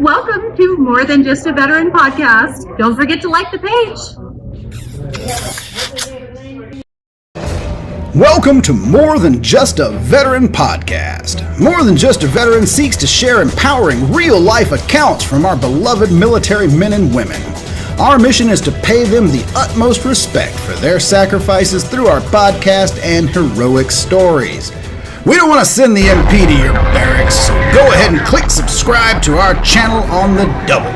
Welcome to More Than Just a Veteran podcast. Don't forget to like the page. Welcome to More Than Just a Veteran podcast. More Than Just a Veteran seeks to share empowering real-life accounts from our beloved military men and women. Our mission is to pay them the utmost respect for their sacrifices through our podcast and heroic stories. We don't want to send the MP to your barracks, so go ahead and click subscribe to our channel on the double.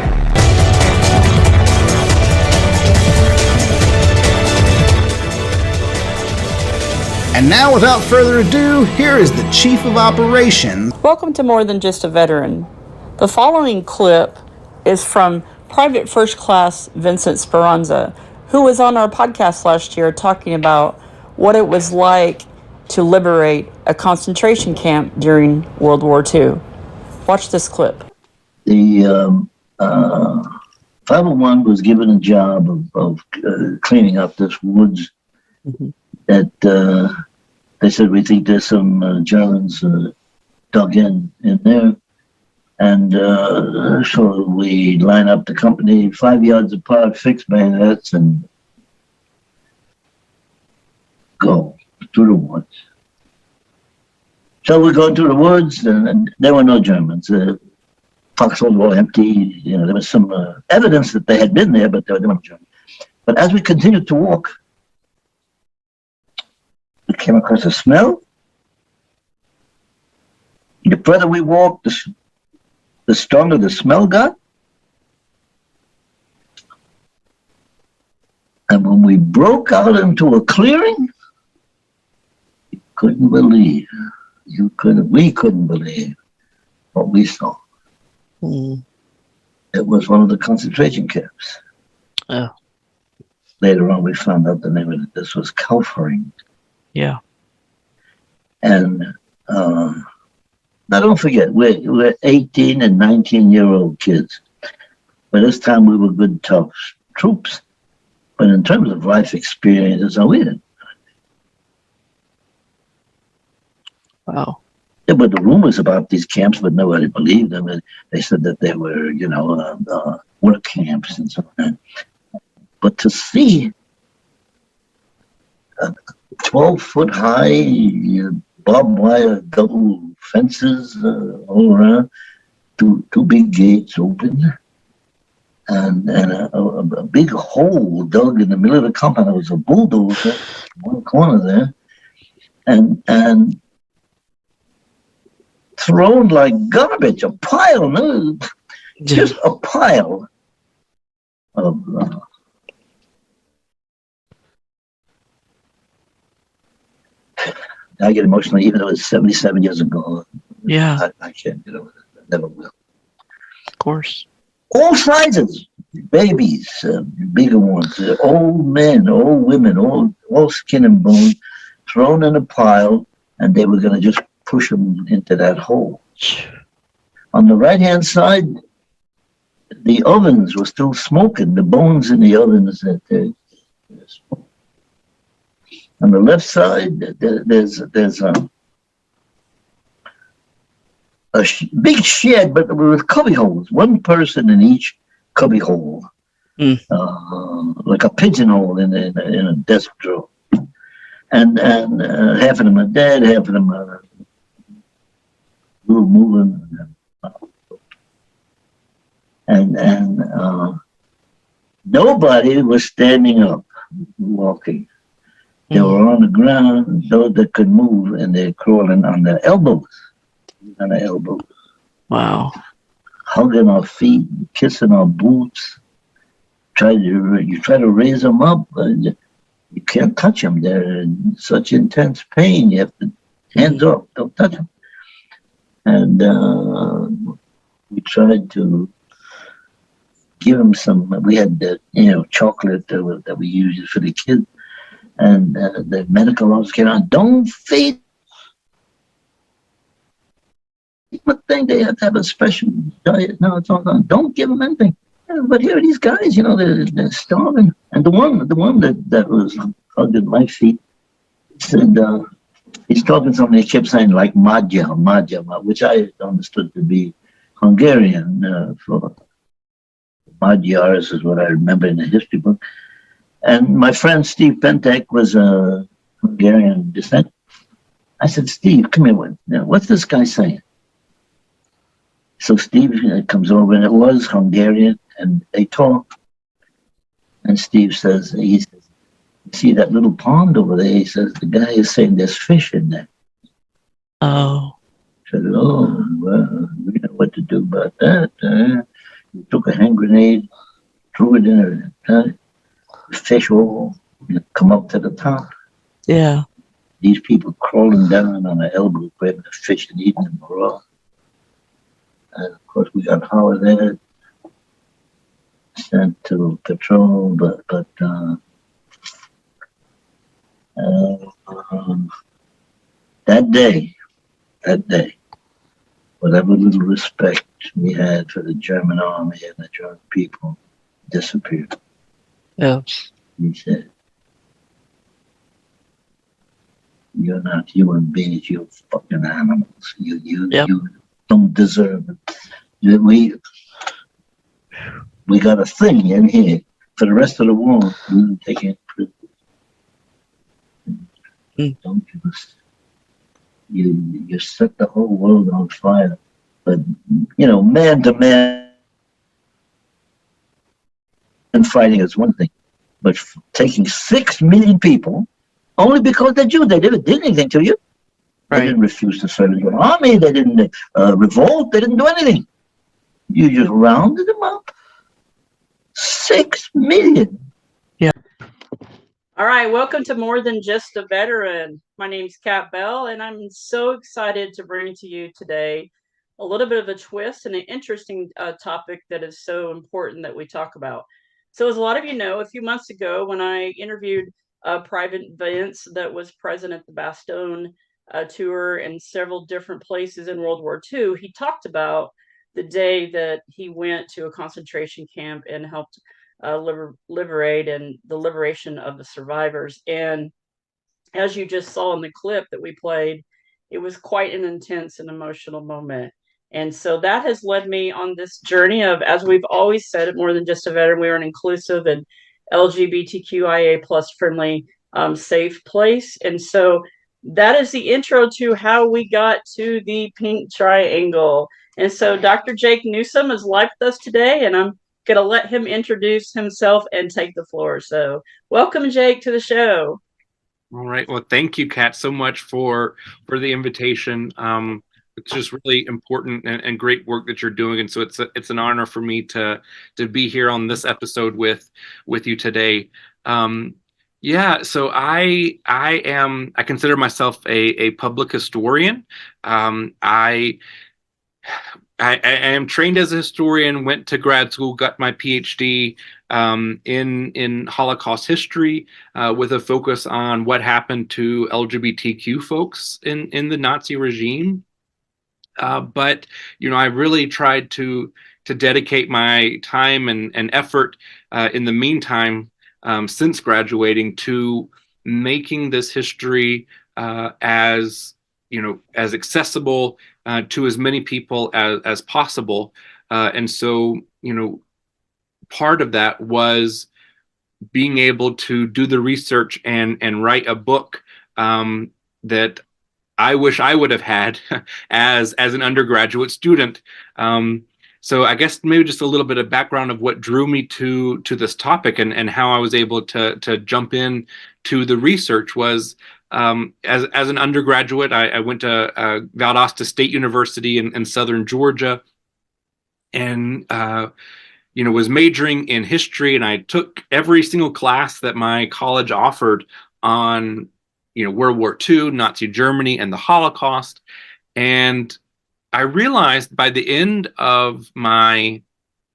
And now, without further ado, here is the Chief of Operations. Welcome to More Than Just a Veteran. The following clip is from Private First Class Vincent Speranza, who was on our podcast last year talking about what it was like to liberate a concentration camp during World War II. Watch this clip. The 501 was given a job of cleaning up this woods that they said, we think there's some Germans dug in there. And so we line up the company 5 yards apart, fix bayonets, and go through the woods. So we're going through the woods, and there were no Germans. Foxholes were all empty. You know, there was some evidence that they had been there, but there were no Germans. But as we continued to walk, we came across a smell. The further we walked, the stronger the smell got. And when we broke out into a clearing, we couldn't believe what we saw. It was one of the concentration camps. Oh. Later on, we found out the name of it. This was Kaufering. Yeah. And now don't forget, we're 18 and 19-year-old kids. By this time, we were good, tough troops. But in terms of life experiences, we didn't. Wow. There were the rumors about these camps, but nobody believed them. They said that they were, work camps and so on. But to see 12-foot high barbed wire double fences all around, two big gates open, and a big hole dug in the middle of the compound. There was a bulldozer in one corner there, and thrown like garbage, a pile, no, just a pile of I get emotional, even though it's 77 years ago. Yeah. I can't get over it. I never will. Of course. All sizes, babies, bigger ones, old men, old women, all skin and bone, thrown in a pile, and they were going to just push them into that hole. On the right-hand side, the ovens were still smoking, the bones in the ovens that they're smoking. On the left side, there's a big shed, but with cubby holes. One person in each cubby hole, like a pigeonhole in a desk drawer. And half of them are dead, half of them are moving. And nobody was standing up, walking. They were on the ground, those that could move, and they're crawling on their elbows. Wow. Hugging our feet, kissing our boots. You try to raise them up, but you can't touch them. They're in such intense pain. You have to, hands off, don't touch them. And we tried to give them some, we had chocolate that we used for the kids. And the medical officer came on, don't feed them a thing. They have to have a special diet. No, it's all done. Don't give them anything. Yeah, but here are these guys, they're starving. And the one that was hugging my feet said, he's talking something, he kept saying like Madja, which I understood to be Hungarian for Magyars is what I remember in the history book. And my friend Steve Pentek was a Hungarian descent. I said, Steve, come here. What's this guy saying? So Steve comes over, and it was Hungarian, and they talk. And Steve says, he says, see that little pond over there? He says, the guy is saying there's fish in there. Oh. I said, oh, well, we know what to do about that. He took a hand grenade, threw it in a fish hole, come up to the top. Yeah. These people crawling down on their elbows, grabbing the fish and eating them raw. And of course, we got hollered at, sent to patrol, but that day, whatever little respect we had for the German army and the German people disappeared. Yeah. He said, you're not human beings, you're fucking animals. You don't deserve it. We got a thing in here. For the rest of the war, we didn't take any prisoners. Don't give us. You set the whole world on fire. But, man to man fighting is one thing. But taking 6 million people, only because they're Jews, they never did anything to you. Right. They didn't refuse to serve in your army. They didn't revolt. They didn't do anything. You just rounded them up. 6 million. Yeah. All right. Welcome to More Than Just a Veteran. My name's Kat Bell, and I'm so excited to bring to you today a little bit of a twist and an interesting topic that is so important that we talk about. So as a lot of you know, a few months ago when I interviewed Private Vince that was present at the Bastogne tour and several different places in World War II, he talked about the day that he went to a concentration camp and helped liberate and the liberation of the survivors. And as you just saw in the clip that we played, it was quite an intense and emotional moment. And so that has led me on this journey of, as we've always said at More Than Just a Veteran, we are an inclusive and LGBTQIA plus friendly, safe place. And so that is the intro to how we got to the pink triangle. And so Dr. Jake Newsome is live with us today, and I'm going to let him introduce himself and take the floor. So welcome, Jake, to the show. All right. Well, thank you, Kat, so much for the invitation. It's just really important and great work that you're doing, and so it's an honor for me to be here on this episode with you today. So I consider myself a public historian. I am trained as a historian, went to grad school, got my PhD in Holocaust history with a focus on what happened to LGBTQ folks in the Nazi regime. But I really tried to dedicate my time and effort in the meantime since graduating to making this history as accessible to as many people as possible. And so, part of that was being able to do the research and write a book that I wish I would have had as an undergraduate student. So I guess maybe just a little bit of background of what drew me to this topic and how I was able to jump in to the research was as an undergraduate, I went to Valdosta State University in southern Georgia, and was majoring in history, and I took every single class that my college offered on World War II, Nazi Germany, and the Holocaust. And I realized by the end of my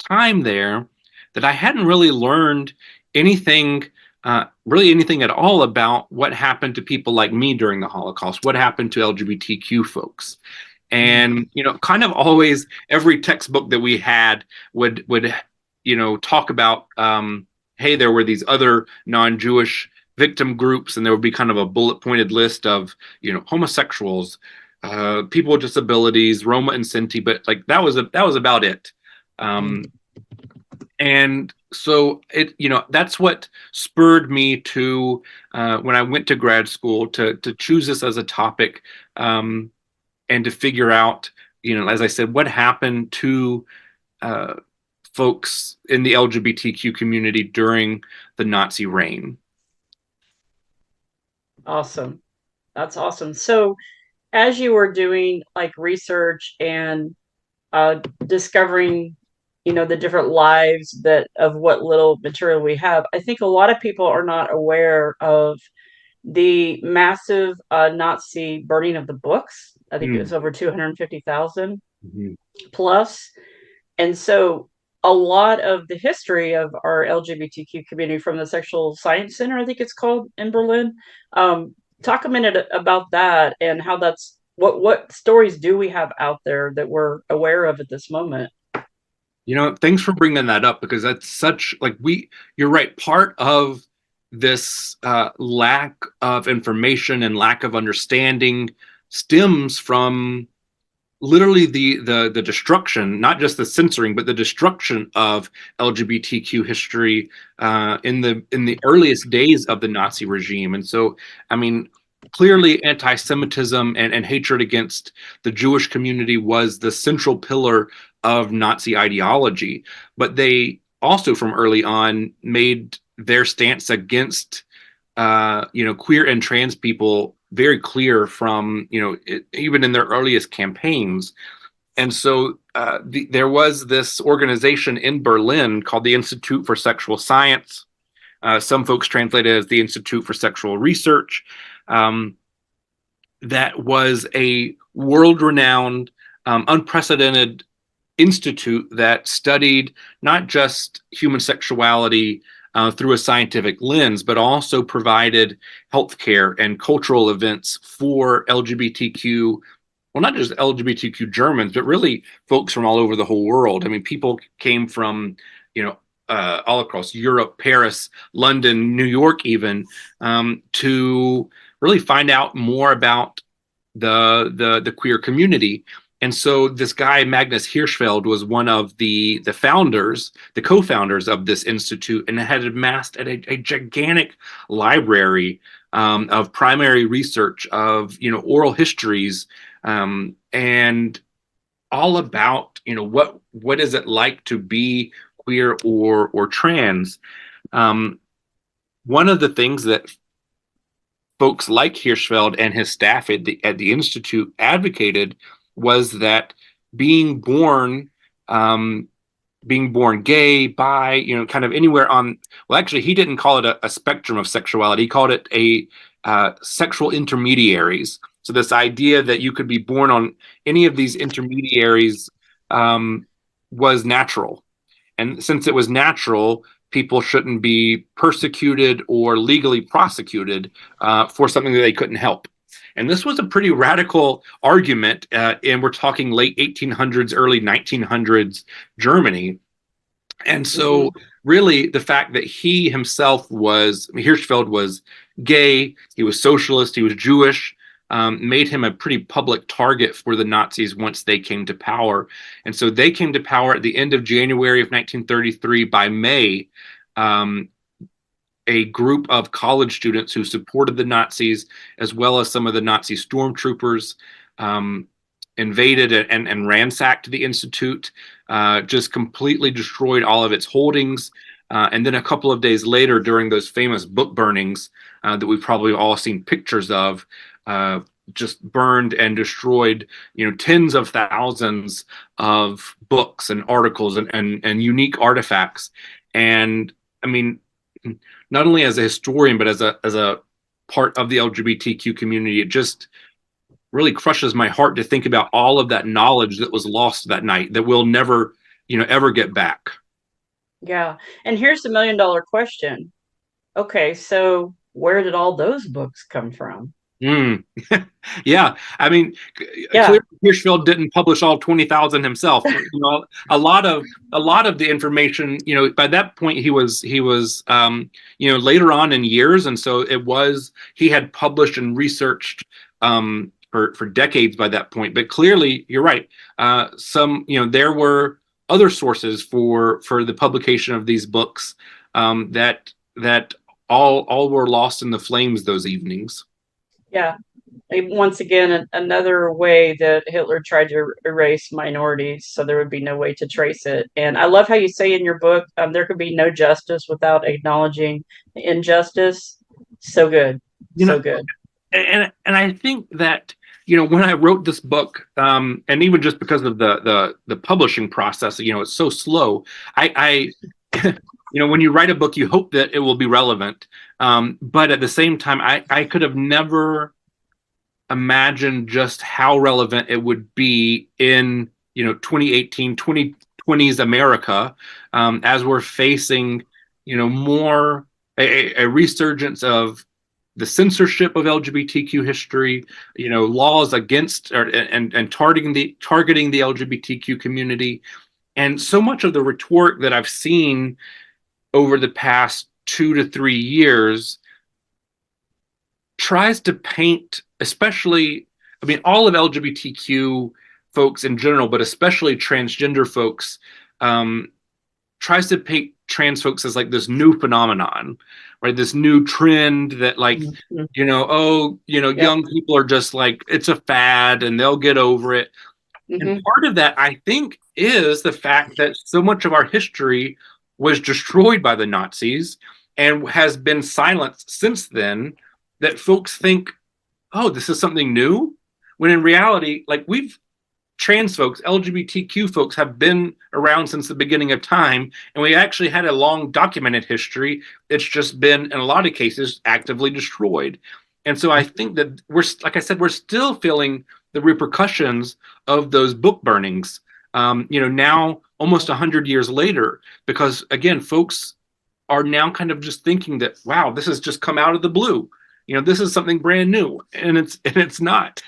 time there that I hadn't really learned anything at all about what happened to people like me during the Holocaust, what happened to LGBTQ folks. And, kind of always every textbook that we had would talk about, hey, there were these other non-Jewish victim groups, and there would be kind of a bullet pointed list of, homosexuals, people with disabilities, Roma and Sinti, but like that was about it. And so that's what spurred me to when I went to grad school to choose this as a topic, and to figure out, as I said, what happened to folks in the LGBTQ community during the Nazi reign. Awesome. That's awesome. So as you were doing like research and discovering, the different lives of what little material we have, I think a lot of people are not aware of the massive Nazi burning of the books. I think it was over 250,000 plus. And so a lot of the history of our LGBTQ community from the Sexual Science Center, I think it's called, in Berlin. Talk a minute about that and how that's what stories do we have out there that we're aware of at this moment? Thanks for bringing that up, because that's such you're right. Part of this lack of information and lack of understanding stems from literally the destruction, not just the censoring, but the destruction of LGBTQ history in the earliest days of the Nazi regime. And so, I mean, clearly anti-Semitism and hatred against the Jewish community was the central pillar of Nazi ideology. But they also, from early on, made their stance against queer and trans people very clear from, even in their earliest campaigns. And so there was this organization in Berlin called the Institute for Sexual Science. Some folks translate it as the Institute for Sexual Research. That was a world-renowned, unprecedented institute that studied not just human sexuality through a scientific lens, but also provided healthcare and cultural events for LGBTQ, well, not just LGBTQ Germans, but really folks from all over the whole world. I mean, people came from, all across Europe, Paris, London, New York, even, to really find out more about the queer community. And so this guy, Magnus Hirschfeld, was one of the founders, the co-founders of this institute, and had amassed a gigantic library of primary research of, oral histories, and all about, what is it like to be queer or trans. One of the things that folks like Hirschfeld and his staff at the institute advocated was that being born gay, bi, kind of anywhere on, well, actually, he didn't call it a spectrum of sexuality. He called it a sexual intermediaries. So this idea that you could be born on any of these intermediaries was natural. And since it was natural, people shouldn't be persecuted or legally prosecuted for something that they couldn't help. And this was a pretty radical argument, and we're talking late 1800s, early 1900s Germany. And so really the fact that he himself Hirschfeld was gay, he was socialist, he was Jewish, made him a pretty public target for the Nazis once they came to power. And so they came to power at the end of January of 1933. By May, a group of college students who supported the Nazis, as well as some of the Nazi stormtroopers, invaded and ransacked the Institute, just completely destroyed all of its holdings. And then a couple of days later, during those famous book burnings that we've probably all seen pictures of, just burned and destroyed, tens of thousands of books and articles and unique artifacts. And I mean, not only as a historian, but as a part of the LGBTQ community, it just really crushes my heart to think about all of that knowledge that was lost that night that we'll never, ever get back. Yeah. And here's the $1 million question. Okay, so where did all those books come from? Yeah, I mean, clearly Hirschfeld didn't publish all 20,000 himself. A lot of the information, by that point he was later on in years, and so he had published and researched for decades by that point. But clearly, you're right. There were other sources for the publication of these books that all were lost in the flames those evenings. Yeah. Once again, another way that Hitler tried to erase minorities, so there would be no way to trace it. And I love how you say in your book, there could be no justice without acknowledging injustice. So good, so good. And I think that when I wrote this book, and even just because of the publishing process, it's so slow. I when you write a book, you hope that it will be relevant, but at the same time, I could have never imagine just how relevant it would be in 2018 2020s America, as we're facing more a resurgence of the censorship of LGBTQ history, laws against and targeting the LGBTQ community. And so much of the rhetoric that I've seen over the past 2 to 3 years tries to paint, especially, all of LGBTQ folks in general, but especially transgender folks, tries to paint trans folks as like this new phenomenon, right? This new trend that young people are just like, it's a fad and they'll get over it. Mm-hmm. And part of that, I think, is the fact that so much of our history was destroyed by the Nazis and has been silenced since then, that folks think, oh, this is something new, when in reality, trans folks, LGBTQ folks have been around since the beginning of time, and we actually had a long documented history. It's just been, in a lot of cases, actively destroyed. And so I think that we're still feeling the repercussions of those book burnings, now almost 100 years later, because again, folks are now kind of just thinking that, wow, this has just come out of the blue. This is something brand new, and it's not.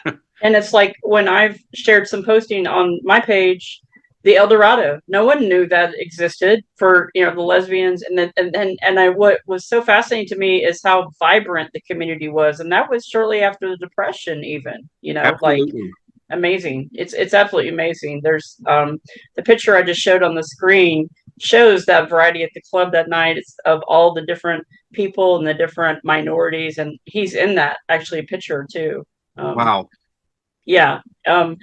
And it's like when I've shared some posting on my page, the El Dorado, no one knew that existed for, the lesbians. What was so fascinating to me is how vibrant the community was. And that was shortly after the Depression, even, Absolutely. Amazing. It's absolutely amazing. There's the picture I just showed on the screen shows that variety at the club that night. It's of all the different people and the different minorities, and he's in that actually picture too. Wow. Yeah. And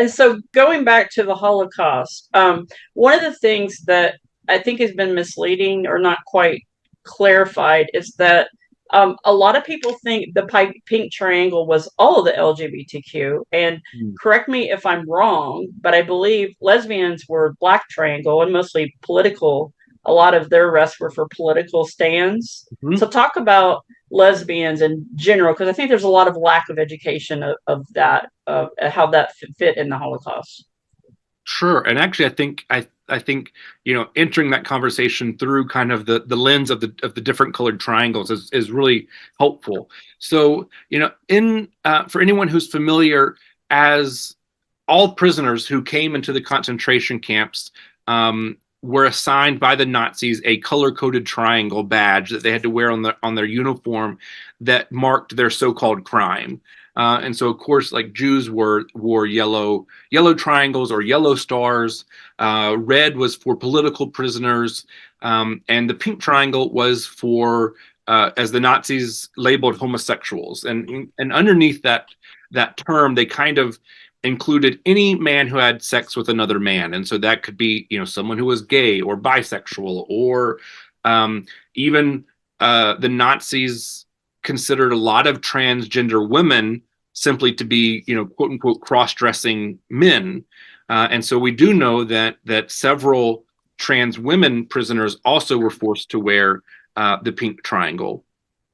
so going back to the Holocaust, one of the things that I think has been misleading or not quite clarified is that a lot of people think the pink triangle was all of the LGBTQ. And correct me if I'm wrong, but I believe lesbians were black triangle and mostly political. A lot of their arrests were for political stands. Mm-hmm. So talk about lesbians in general, because I think there's a lot of lack of education of that, how that fit in the Holocaust. Sure. And actually, I think entering that conversation through kind of the lens of the different colored triangles is really helpful. So for anyone who's familiar, as all prisoners who came into the concentration camps were assigned by the Nazis a color-coded triangle badge that they had to wear on their uniform that marked their so-called crime. And so, of course, like Jews wore yellow triangles or yellow stars. Red was for political prisoners, and the pink triangle was for, as the Nazis labeled, homosexuals. And underneath that term, they kind of included any man who had sex with another man. And so that could be, someone who was gay or bisexual, or even the Nazis considered a lot of transgender women simply to be, quote unquote, cross-dressing men. And so we do know that several trans women prisoners also were forced to wear the pink triangle.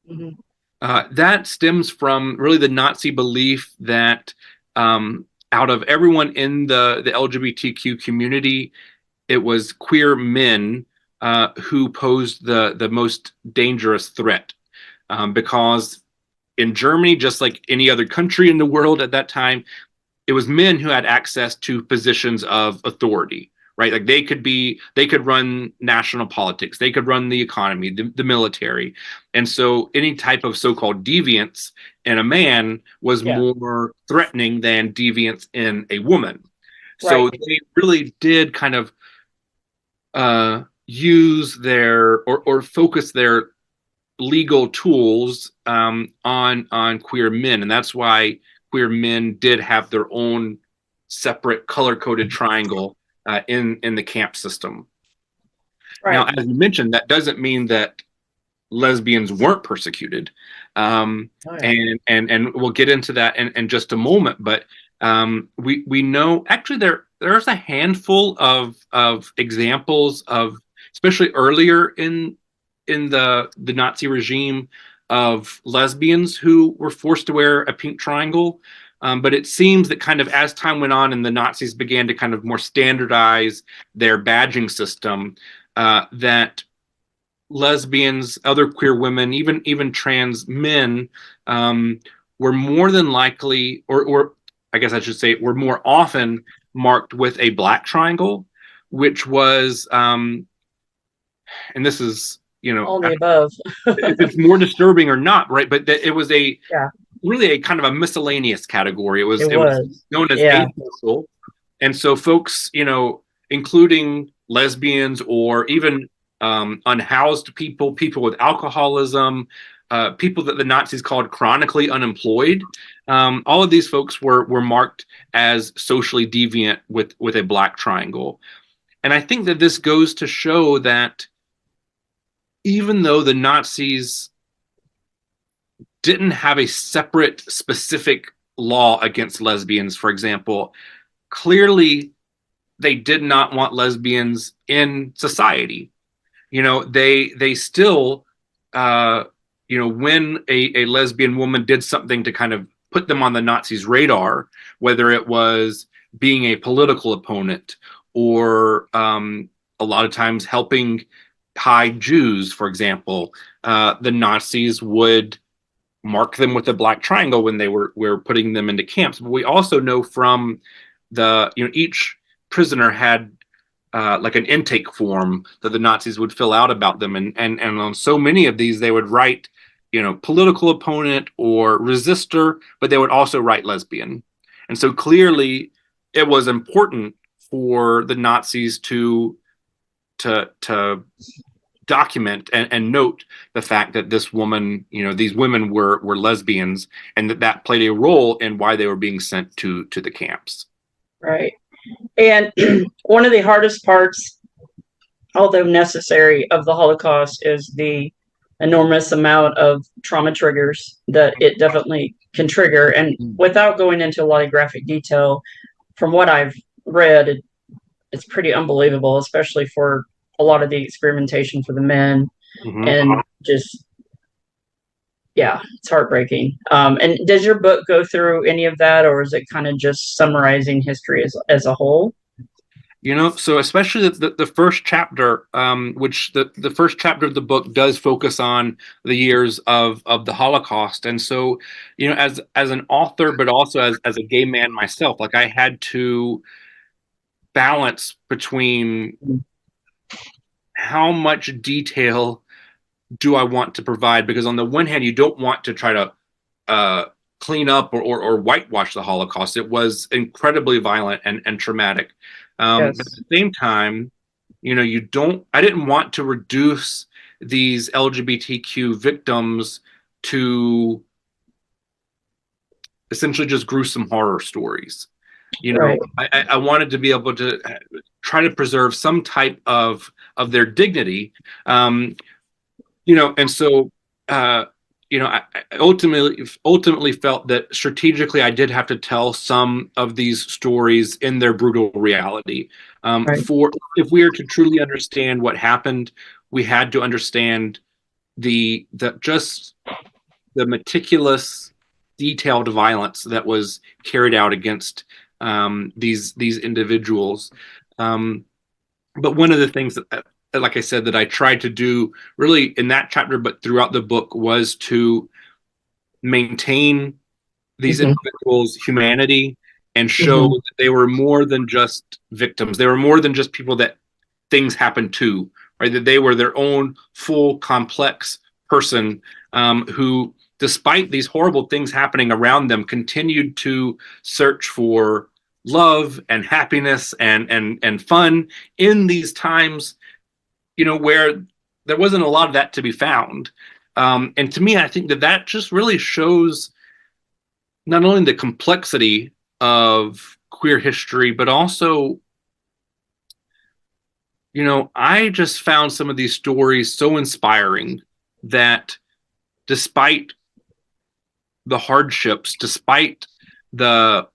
Mm-hmm. That stems from really the Nazi belief that out of everyone in the LGBTQ community, it was queer men who posed the most dangerous threat. Because in Germany, just like any other country in the world at that time, it was men who had access to positions of authority, right? Like they could run national politics, they could run the economy, the military. And so any type of so-called deviance in a man was Yeah. more threatening than deviance in a woman. So Right. they really did kind of use their or focus their legal tools on queer men, and that's why queer men did have their own separate color-coded triangle in the camp system. Now, Right. as you mentioned, that doesn't mean that lesbians weren't persecuted, Oh, yeah. and we'll get into that in just a moment. But we know actually there's a handful of examples of, especially earlier in the Nazi regime, of lesbians who were forced to wear a pink triangle. But it seems that kind of as time went on and the Nazis began to kind of more standardize their badging system, that lesbians, other queer women, even trans men, were more than likely, or I guess I should say, were more often marked with a black triangle, which was, and this is, All the above. if it's more disturbing or not, right? But that it was Yeah. really a kind of a miscellaneous category. It was It was. known as Yeah. asocial, and so folks, including lesbians or even unhoused people, people with alcoholism, people that the Nazis called chronically unemployed. All of these folks were marked as socially deviant with a black triangle. And I think that this goes to show that even though the Nazis didn't have a separate specific law against lesbians, for example, clearly they did not want lesbians in society. They still, when a lesbian woman did something to kind of put them on the Nazis' radar, whether it was being a political opponent or a lot of times helping hide Jews, for example, the Nazis would mark them with a black triangle when they were putting them into camps. But we also know from each prisoner had like an intake form that the Nazis would fill out about them, and on so many of these they would write, political opponent or resistor, but they would also write lesbian. And so clearly it was important for the Nazis to document and note the fact that this woman, these women were lesbians, and that played a role in why they were being sent to the camps. Right. And one of the hardest parts, although necessary, of the Holocaust is the enormous amount of trauma triggers that it definitely can trigger. And without going into a lot of graphic detail, from what I've read, it's pretty unbelievable, especially for a lot of the experimentation for the men. Mm-hmm. And just, yeah, it's heartbreaking. And does your book go through any of that, or is it kind of just summarizing history as a whole? So especially the first chapter, which the first chapter of the book does focus on the years of the Holocaust. And so, as an author, but also as a gay man myself, like I had to balance between how much detail do I want to provide, because on the one hand, you don't want to try to clean up or whitewash the Holocaust. It was incredibly violent and traumatic. Yes. But at the same time, I didn't want to reduce these LGBTQ victims to essentially just gruesome horror stories. Right. I wanted to be able to try to preserve some type of their dignity. And so, I ultimately felt that strategically I did have to tell some of these stories in their brutal reality. Right. For if we are to truly understand what happened, we had to understand the meticulous, detailed violence that was carried out against these individuals. But one of the things that, like I said, that I tried to do really in that chapter, but throughout the book, was to maintain these individuals' humanity and show that they were more than just victims. They were more than just people that things happened to, right? That they were their own full, complex person who despite these horrible things happening around them, continued to search for love and happiness and fun in these times, where there wasn't a lot of that to be found. And to me, I think that just really shows not only the complexity of queer history, but also, I just found some of these stories so inspiring that despite the hardships, despite the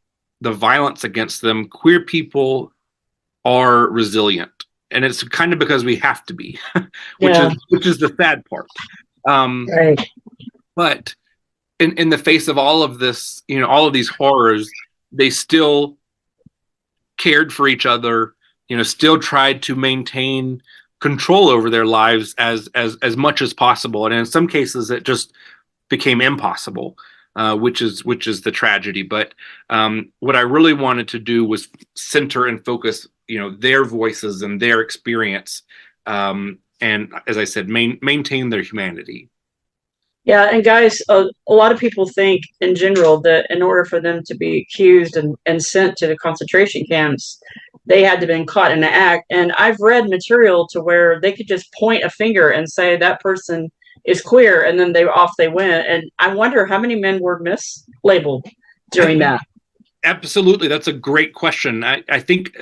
violence against them, queer people are resilient. And it's kind of because we have to be, which is the sad part. Right. But in the face of all of this, all of these horrors, they still cared for each other, still tried to maintain control over their lives as much as possible. And in some cases, it just became impossible, which is the tragedy. But what I really wanted to do was center and focus, their voices and their experience, and as I said, maintain their humanity. Yeah, and guys, a lot of people think in general that in order for them to be accused and sent to the concentration camps, they had to have been caught in an act. And I've read material to where they could just point a finger and say that person is queer, and then they went. And I wonder how many men were mislabeled during that. Absolutely, that's a great question. I think,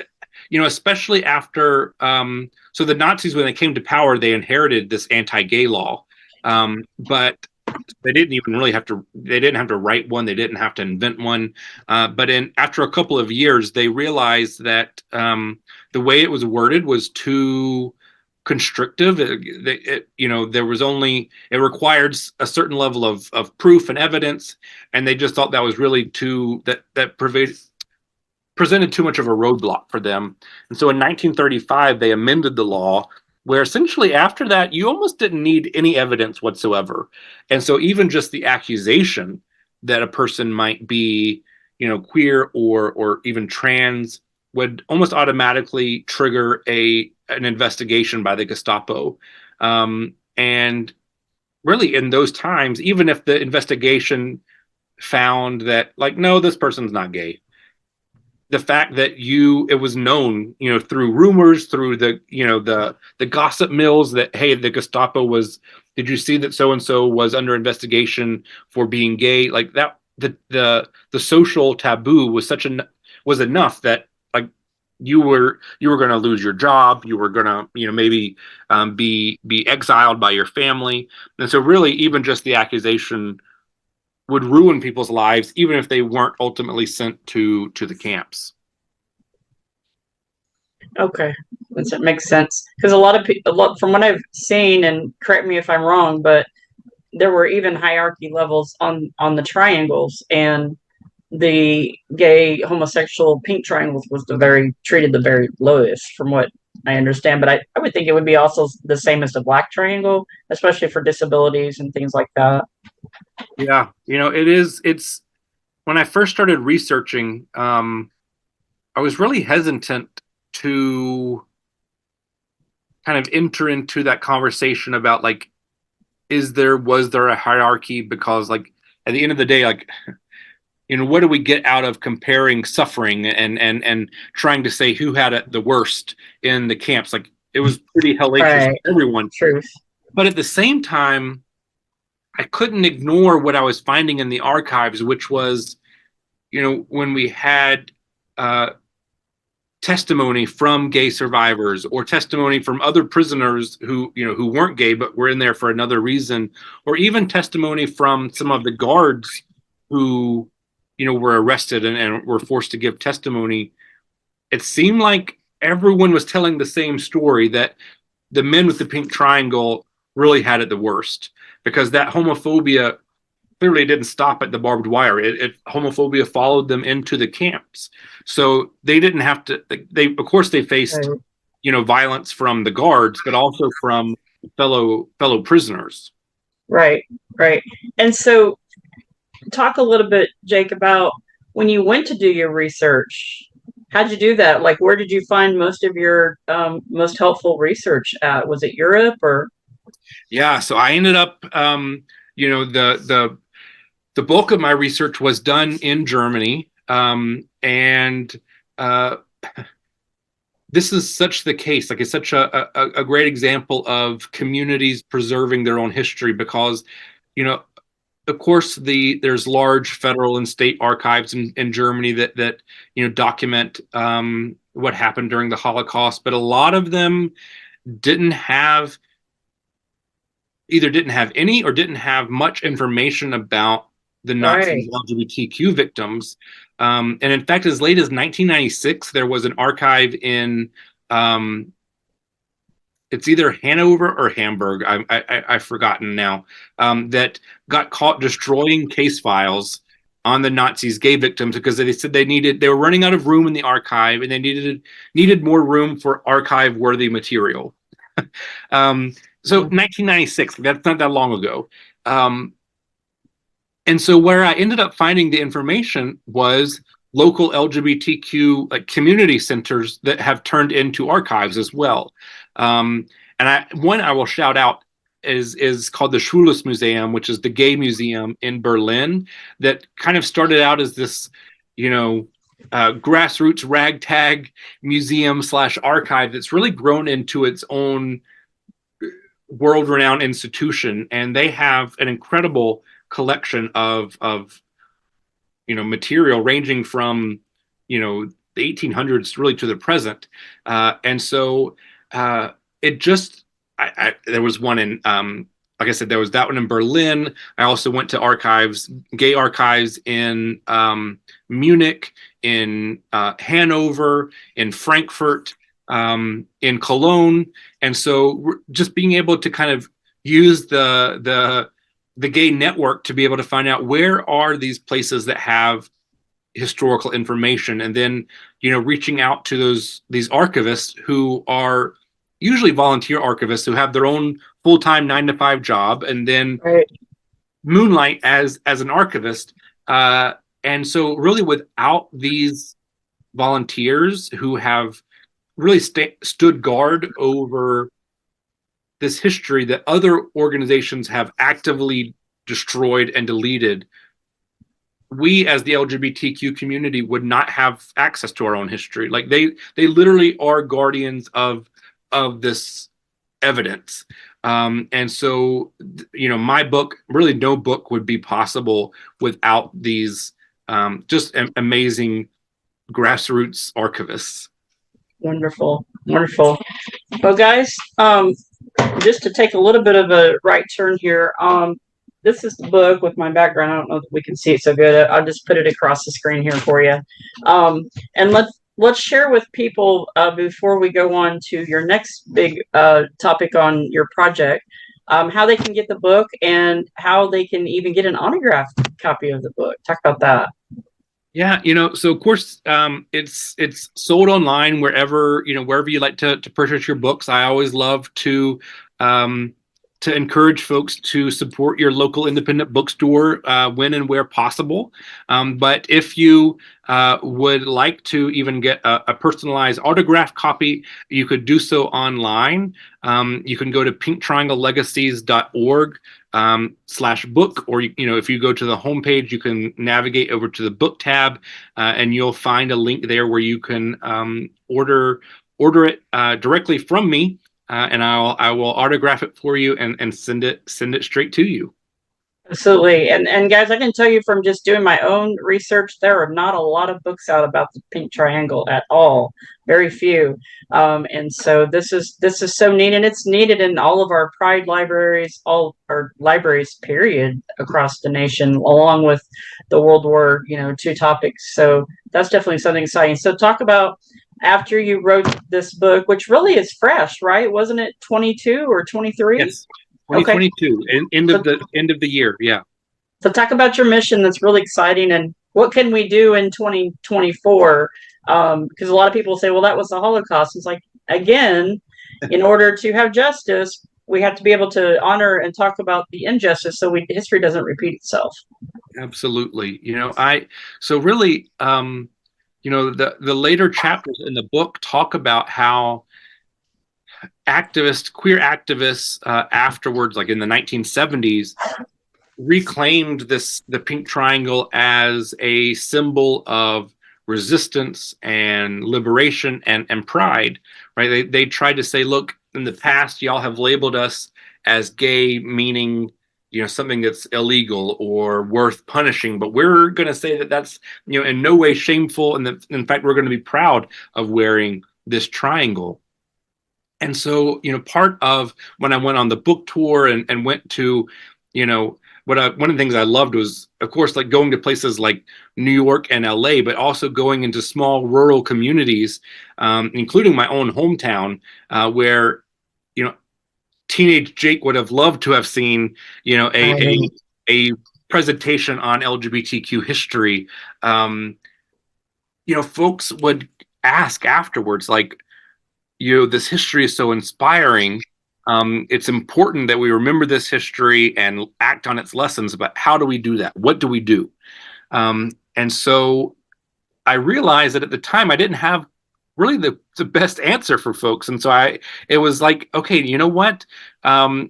especially after so the Nazis, when they came to power, they inherited this anti-gay law, but they didn't even really have to. They didn't have to write one. They didn't have to invent one. But after a couple of years, they realized that the way it was worded was too constrictive. There was only, it required a certain level of proof and evidence, and they just thought that was really presented too much of a roadblock for them. And so in 1935, they amended the law, where essentially after that, you almost didn't need any evidence whatsoever. And so even just the accusation that a person might be, queer or even trans would almost automatically trigger an investigation by the Gestapo. And really in those times, even if the investigation found that, no, this person's not gay, the fact that it was known, through rumors, through the gossip mills that, hey, the Gestapo did you see that so-and-so was under investigation for being gay? Like that, the social taboo was enough that you were going to lose your job. You were going to, maybe be exiled by your family. And so really even just the accusation would ruin people's lives, even if they weren't ultimately sent to the camps. Okay, that makes sense. Because a lot from what I've seen, and correct me if I'm wrong, but there were even hierarchy levels on the triangles, and the gay homosexual pink triangles was treated the very lowest, from what I understand. But I would think it would be also the same as the black triangle, especially for disabilities and things like that. Yeah, it's when I first started researching, I was really hesitant to kind of enter into that conversation about was there a hierarchy? Because at the end of the day, what do we get out of comparing suffering and trying to say who had it the worst in the camps? It was pretty hellacious for everyone. Truth. But at the same time, I couldn't ignore what I was finding in the archives, which was, when we had testimony from gay survivors or testimony from other prisoners who weren't gay but were in there for another reason, or even testimony from some of the guards who, were arrested and were forced to give testimony. It seemed like everyone was telling the same story, that the men with the pink triangle really had it the worst, because that homophobia clearly didn't stop at the barbed wire. Homophobia followed them into the camps. So they didn't have to, of course they faced, violence from the guards, but also from fellow prisoners. Right. And so talk a little bit, Jake, about when you went to do your research. How'd you do that? Where did you find most of your most helpful research at? Was it Europe or? Yeah, so I ended up, the the bulk of my research was done in Germany, and this is such the case. Like, it's such a great example of communities preserving their own history because, of course, there's large federal and state archives in Germany that document what happened during the Holocaust, but a lot of them didn't have any or didn't have much information about the Nazi LGBTQ victims. And in fact, as late as 1996, there was an archive in it's either Hanover or Hamburg. I've forgotten now. That got caught destroying case files on the Nazis' gay victims because they said they were running out of room in the archive and they needed more room for archive-worthy material. So 1996, that's not that long ago. And so where I ended up finding the information was local LGBTQ community centers that have turned into archives as well. And one I will shout out is called the Schwules Museum, which is the gay museum in Berlin that kind of started out as this, grassroots ragtag museum / archive that's really grown into its own world-renowned institution. And they have an incredible collection of material ranging from the 1800s really to the present, and so it just there was one in like I said, there was that one in Berlin. I also went to gay archives in Munich, in Hanover, in Frankfurt, in Cologne, and so just being able to kind of use the gay network to be able to find out where are these places that have historical information, and then reaching out to these archivists who are usually volunteer archivists who have their own full-time 9-to-5 job and then moonlight as an archivist, and so really without these volunteers who have really stood guard over this history that other organizations have actively destroyed and deleted, we as the LGBTQ community would not have access to our own history. Like they literally are guardians of this evidence. And so, my book, really no book would be possible without these just amazing grassroots archivists. Wonderful. Well, guys, just to take a little bit of a right turn here, this is the book with my background. I don't know that we can see it so good. I'll just put it across the screen here for you. And let's share with people before we go on to your next big topic on your project, how they can get the book and how they can even get an autographed copy of the book. Talk about that. Yeah, so of course, it's sold online wherever you like to purchase your books. I always love to encourage folks to support your local independent bookstore when and where possible. But if you would like to even get a personalized autographed copy, you could do so online. You can go to pinktrianglelegacies.org /book, or if you go to the homepage, you can navigate over to the book tab, and you'll find a link there where you can order it directly from me, and I will autograph it for you and send it straight to you. Absolutely. And guys, I can tell you from just doing my own research, there are not a lot of books out about the pink triangle at all. Very few. And so this is so neat, and it's needed in all of our pride libraries, all our libraries, period, across the nation, along with the World War II topics. So that's definitely something exciting. So talk about after you wrote this book, which really is fresh, right? Wasn't it 22 or 23? Yes. 2022, end of the year, yeah. So talk about your mission that's really exciting, and what can we do in 2024? Because a lot of people say, well, that was the Holocaust. It's like, again, in order to have justice, we have to be able to honor and talk about the injustice so history doesn't repeat itself. Absolutely. So really, the later chapters in the book talk about how queer activists afterwards, like in the 1970s, reclaimed the pink triangle as a symbol of resistance and liberation and pride, right? They tried to say, look, in the past, y'all have labeled us as gay, meaning, something that's illegal or worth punishing, but we're going to say that that's, in no way shameful. And that, in fact, we're going to be proud of wearing this triangle. And so, part of when I went on the book tour and went to, one of the things I loved was, of course, like going to places like New York and LA, but also going into small rural communities, including my own hometown, where, teenage Jake would have loved to have seen, a presentation on LGBTQ history. Folks would ask afterwards, like, this history is so inspiring. It's important that we remember this history and act on its lessons, but how do we do that? What do we do? And so I realized that at the time I didn't have really the best answer for folks. And so it was like, okay, you know what?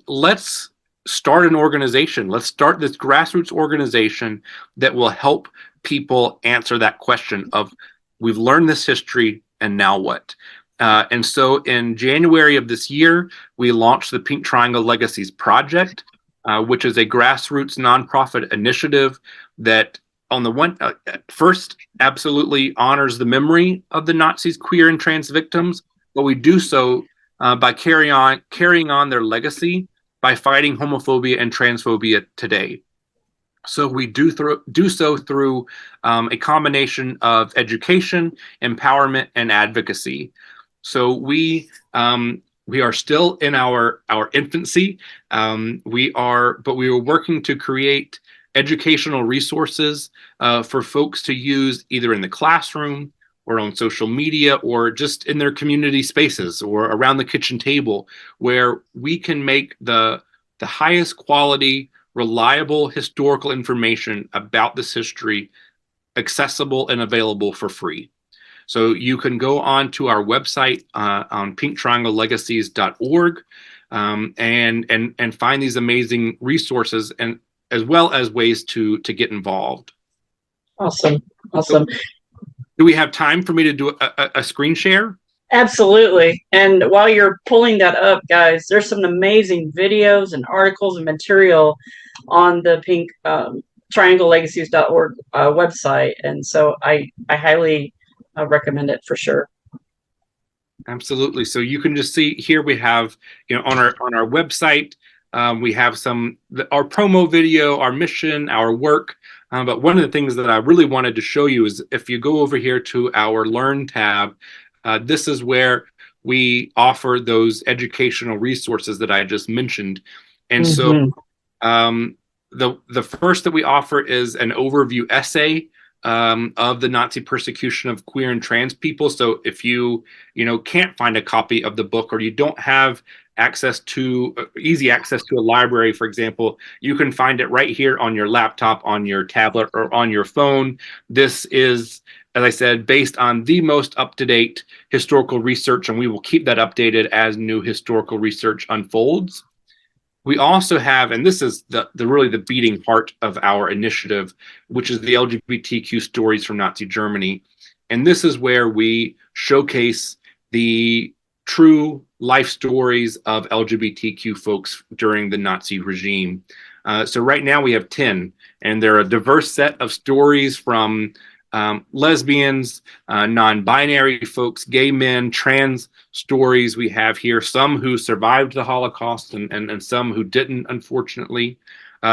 Let's start an organization. Let's start this grassroots organization that will help people answer that question of, we've learned this history and now what? And so in January of this year, we launched the Pink Triangle Legacies Project, which is a grassroots nonprofit initiative that, on the one first, absolutely honors the memory of the Nazis' queer and trans victims, but we do so by carrying on their legacy by fighting homophobia and transphobia today. So we do so through a combination of education, empowerment, and advocacy. So we are still in our infancy. But we are working to create educational resources for folks to use either in the classroom or on social media or just in their community spaces or around the kitchen table, where we can make the highest quality, reliable historical information about this history accessible and available for free. So you can go on to our website on pinktrianglelegacies.org and find these amazing resources, and as well as ways to get involved. Awesome. So, do we have time for me to do a screen share? Absolutely. And while you're pulling that up, guys, there's some amazing videos and articles and material on the Pink trianglelegacies.org website. And so I highly recommend it for sure. Absolutely. So you can just see here we have, on our website, we have our promo video, our mission, our work. But one of the things that I really wanted to show you is if you go over here to our Learn tab, this is where we offer those educational resources that I just mentioned. And so the first that we offer is an overview essay of the Nazi persecution of queer and trans people. So if you can't find a copy of the book, or you don't have easy access to a library, for example, you can find it right here on your laptop, on your tablet, or on your phone. This is, as I said, based on the most up-to-date historical research, and we will keep that updated as new historical research unfolds. We also have, and this is really the beating heart of our initiative, which is the LGBTQ Stories from Nazi Germany. And this is where we showcase the true life stories of LGBTQ folks during the Nazi regime. So right now we have 10, and they're a diverse set of stories from lesbians, non-binary folks, gay men, trans stories. We have here some who survived the Holocaust and some who didn't, unfortunately.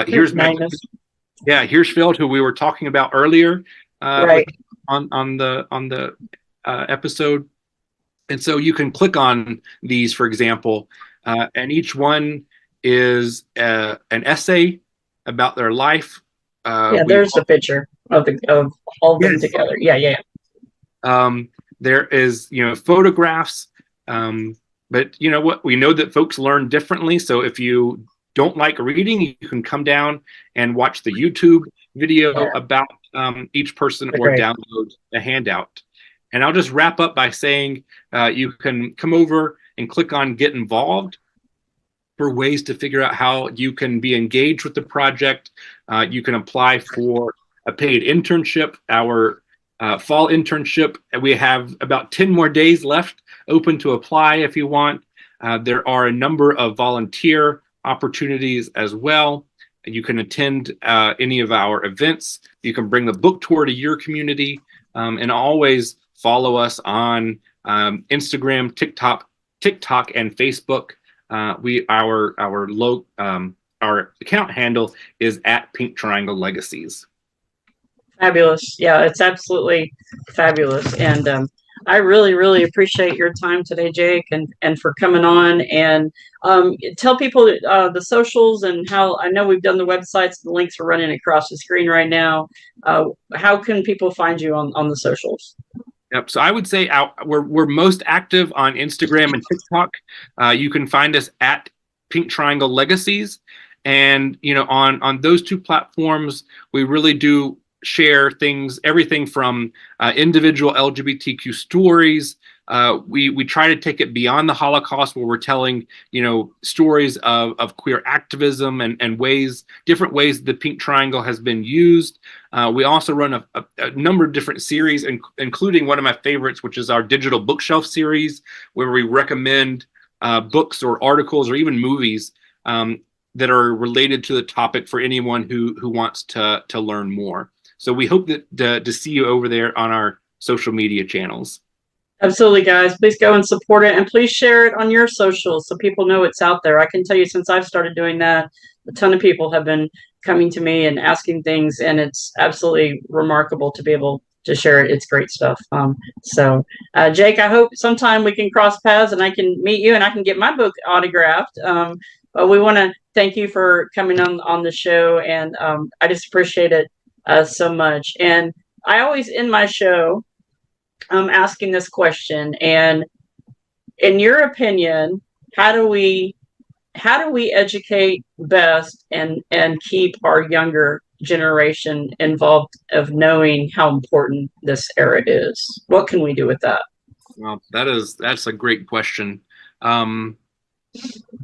Here's Hirschfeld, who we were talking about earlier right on the episode. And so you can click on these, for example, and each one is an essay about their life. There's a picture of all of them together. Yeah. There is, photographs. But you know what? We know that folks learn differently. So if you don't like reading, you can come down and watch the YouTube video about each person, or download a handout. And I'll just wrap up by saying you can come over and click on Get Involved. for ways to figure out how you can be engaged with the project. You can apply for a paid internship, our fall internship. We have about 10 more days left open to apply if you want. There are a number of volunteer opportunities as well. You can attend any of our events. You can bring the book tour to your community, and always follow us on Instagram, TikTok, and Facebook. Our account handle is at Pink Triangle Legacies. Fabulous. Yeah, it's absolutely fabulous. And I really, really appreciate your time today, Jake, and for coming on. And tell people the socials and how, I know we've done the websites, the links are running across the screen right now. How can people find you on the socials? Yep. So I would say we're most active on Instagram and TikTok. You can find us at Pink Triangle Legacies. And, on those two platforms, we really do share everything from individual LGBTQ stories. We try to take it beyond the Holocaust, where we're telling, stories of queer activism and different ways the Pink Triangle has been used. We also run a number of different series, including one of my favorites, which is our digital bookshelf series, where we recommend books or articles or even movies that are related to the topic for anyone who wants to learn more. So we hope to see you over there on our social media channels. Absolutely, guys. Please go and support it, and please share it on your socials so people know it's out there. I can tell you, since I've started doing that, a ton of people have been coming to me and asking things, and it's absolutely remarkable to be able to share it. It's great stuff. So Jake, I hope sometime we can cross paths and I can meet you and I can get my book autographed. But we want to thank you for coming on the show, and I just appreciate it so much. And I always end my show asking this question, and in your opinion, how do we educate best and keep our younger generation involved of knowing how important this era is? What can we do with that? Well, that's a great question. And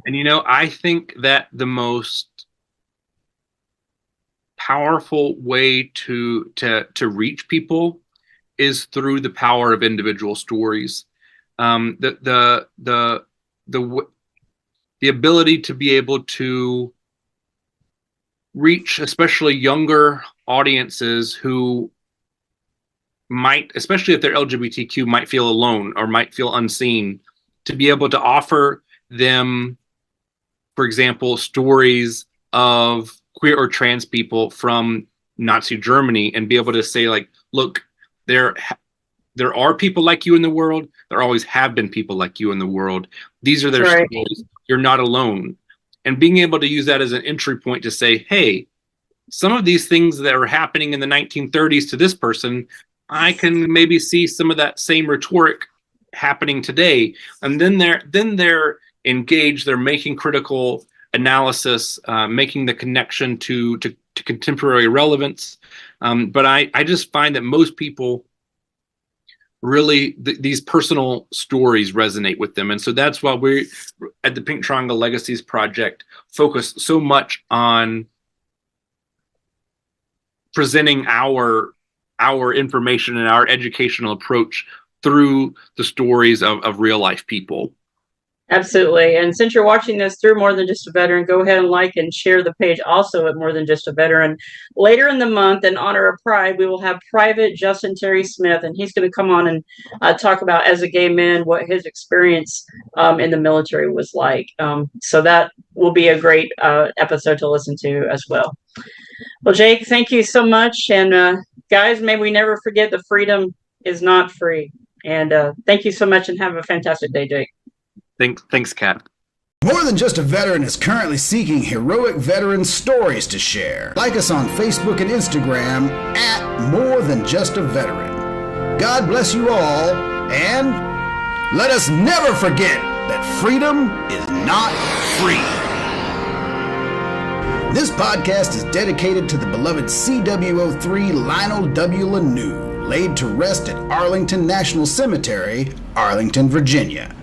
I think that the most powerful way to reach people is through the power of individual stories. The ability to be able to reach especially younger audiences who might, especially if they're LGBTQ, might feel alone or might feel unseen, to be able to offer them, for example, stories of queer or trans people from Nazi Germany, and be able to say, like, look, there are people like you in the world. There always have been people like you in the world. These are their stories. You're not alone. And being able to use that as an entry point to say, hey, some of these things that were happening in the 1930s to this person, I can maybe see some of that same rhetoric happening today. And then they're engaged. They're making critical analysis, making the connection to contemporary relevance. But I just find that most people really, these personal stories resonate with them. And so that's why we at the Pink Triangle Legacies Project focus so much on presenting our information and our educational approach through the stories of real life people. Absolutely. And since you're watching this through More Than Just a Veteran, go ahead and like and share the page also at More Than Just a Veteran. Later in the month, in honor of Pride, we will have Private Justin Terry Smith, and he's going to come on and talk about, as a gay man, what his experience in the military was like. So that will be a great episode to listen to as well. Well, Jake, thank you so much. And guys, may we never forget that freedom is not free. And thank you so much, and have a fantastic day, Jake. Thanks, Kat. More Than Just a Veteran is currently seeking heroic veteran stories to share. Like us on Facebook and Instagram at More Than Just a Veteran. God bless you all, and let us never forget that freedom is not free. This podcast is dedicated to the beloved CW03 Lionel W. Lanou, laid to rest at Arlington National Cemetery, Arlington, Virginia.